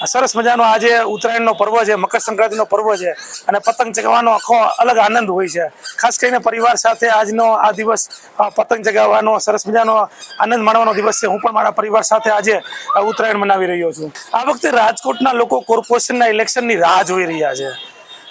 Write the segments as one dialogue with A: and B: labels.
A: સરસ મજાનો આજે ઉત્તરાયણનો પર્વ છે, મકર સંક્રાંતિનો પર્વ છે અને પતંગ ચગાવવાનો આખો અલગ આનંદ હોય છે। ખાસ કરીને પરિવાર સાથે આજનો આ દિવસ પતંગ ચગાવવાનો સરસ મજાનો આનંદ માણવાનો દિવસ છે। હું પણ મારા પરિવાર સાથે આજે ઉત્તરાયણ મનાવી રહ્યો છું। આ વખતે રાજકોટના લોકો કોર્પોરેશનના ઇલેક્શનની રાહ જોઈ રહ્યા છે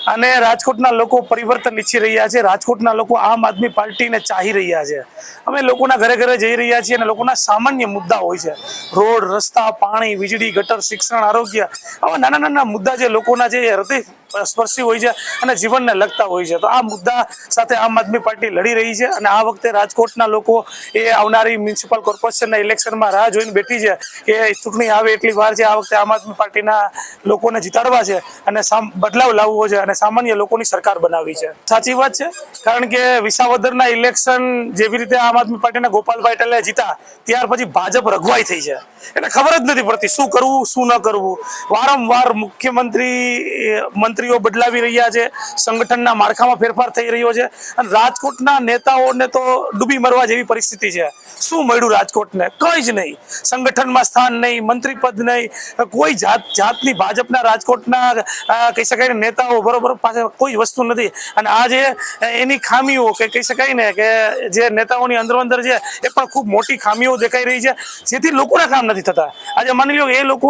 A: અને રાજકોટના લોકો પરિવર્તન ઈચ્છી રહ્યા છે। રાજકોટના લોકો આમ આદમી પાર્ટીને ચાહી રહ્યા છે। અમે લોકોના ઘરે ઘરે જઈ રહ્યા છીએ અને લોકોના સામાન્ય મુદ્દા હોય છે, રોડ, રસ્તા, પાણી, વીજળી, ગટર, શિક્ષણ, આરોગ્ય, આવા નાના નાના મુદ્દા જે લોકોના જે હૃદય સ્પર્શી હોય છે અને જીવનને લગતા હોય છે। તો આ મુદ્દા સાથે આમ આદમી પાર્ટી લડી રહી છે અને આ વખતે રાજકોટના લોકો એ આવનારી મ્યુનિસિપલ કોર્પોરેશનના ઇલેક્શનમાં રાહ જોઈને બેઠી છે કે ચૂંટણી આવે એટલી વાર છે। આ વખતે આમ આદમી પાર્ટીના લોકોને જીતાડવા છે અને બદલાવ લાવવો છે અને સામાન્ય લોકોની સરકાર બનાવી છે। સાચી વાત છે, કારણ કે વિસાવદરના ઇલેક્શન જેવી રીતે આમ આદમી પાર્ટીના ગોપાલભાઈ ઇટાલિયા જીતા ત્યાર પછી ભાજપ રઘવાઈ થઈ છે। એટલે ખબર જ નથી પડતી શું કરવું શું ન કરવું। વારંવાર મંત્રીઓ બદલાવી રહ્યા છે, સંગઠનના માળખામાં ફેરફાર થઈ રહ્યો છે અને રાજકોટના નેતાઓને તો ડૂબી મરવા જેવી પરિસ્થિતિ છે। શું મળ્યું રાજકોટને? કંઈ જ નહીં। સંગઠનમાં સ્થાન નહીં, મંત્રી પદ નહીં, કોઈ જાતની ભાજપના રાજકોટના કહી શકાય ને નેતાઓ બરોબર પાસે કોઈ વસ્તુ નથી અને આજે એની ખામીઓ કે કહી શકાય ને કે જે નેતાઓની અંદરો અંદર છે એ પણ ખૂબ મોટી ખામીઓ દેખાઈ રહી છે, જેથી લોકોના કામ નથી થતા। આજે માની લો એ લોકો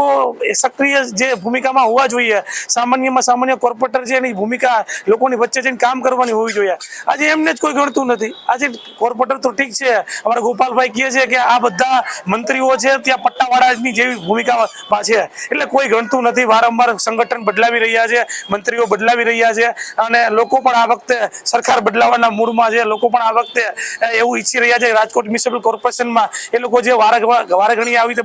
A: સક્રિય જે ભૂમિકામાં હોવા જોઈએ, સામાન્યમાં સામાન્ય કોર્પોરેટર છે એની ભૂમિકા લોકોની વચ્ચે જઈને કામ કરવાની હોવી જોઈએ, આજે એમને જ કોઈ ગણતું નથી। આજે કોર્પોરેટર તો ઠીક છે, અમારા ગોપાલભાઈ કહે છે કે આ બધા મંત્રીઓ છે ત્યાં પટ્ટાવાળાની જેવી ભૂમિકામાં છે, એટલે કોઈ ગણતું નથી। વારંવાર સંગઠન બદલાવી રહ્યા છે, મંત્રીઓ બદલાવી રહ્યા છે અને લોકો પણ આ વખતે સરકાર બદલાવાના મૂડમાં છે। લોકો પણ આ વખતે એવું ઈચ્છી રહ્યા છે રાજકોટ મ્યુનિસિપલ કોર્પોરેશનમાં એ લોકો જે વારે ઘણી આવી રીતે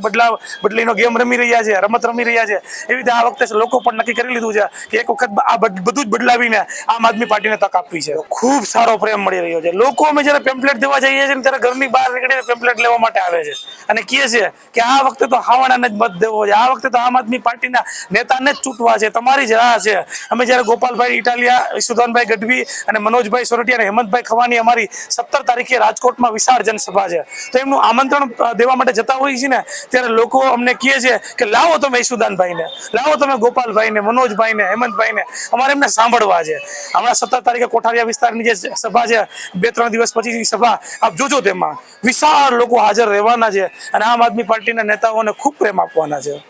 A: બદલીનો ગેમ રમી રહ્યા છે, રમત રમી રહ્યા છે, એવી રીતે આ વખતે લોકો પણ નક્કી કરી લીધું છે કે એક વખત આ બધું જ બદલાવીને આમ આદમી પાર્ટીને તક આપવી છે। ખૂબ સારો પ્રેમ મળી રહ્યો છે। લોકો અમે જયારે પેમ્પલેટ દેવા જઈએ છીએ ત્યારે ઘરની બહાર નીકળીને પેમ્પલેટ લેવા માટે આવે છે અને કહે છે કે આ વખતે તો હાવાણાને જ મત દેવો છે, આ વખતે તો આમ આદમી પાર્ટીના નેતાને જ ચૂંટવા છે, તમારી જ રાહ છે। અમે જયારે ગોપાલભાઈ ઇટાલિયા, ઈશુદાનભાઈ ગઢવી અને મનોજભાઈ સોરઠિયા અને હેમંતભાઈ ખવાની અમારી 17 તારીખે રાજકોટમાં વિશાળ જનસભા છે, તો એમનું આમંત્રણ દેવા માટે જતા હોઈએ છીએ ને ત્યારે લોકો અમને કહે છે કે લાવો તમે ઈશુદાનભાઈને, લાવો તમે ગોપાલભાઈને, મનોજભાઈને, હેમંતભાઈને, અમારે એમને સાંભળવા છે। હમણાં 17 તારીખે કોઠારિયા વિસ્તારની જે સભા છે, 2-3 દિવસ પછીની સભા આપ જોજો, તેમાં વિશાળ લોકો હાજર રહેવાના છે અને આમ આદમી પાર્ટીના નેતાઓને ખૂબ પ્રેમ આપવાના છે।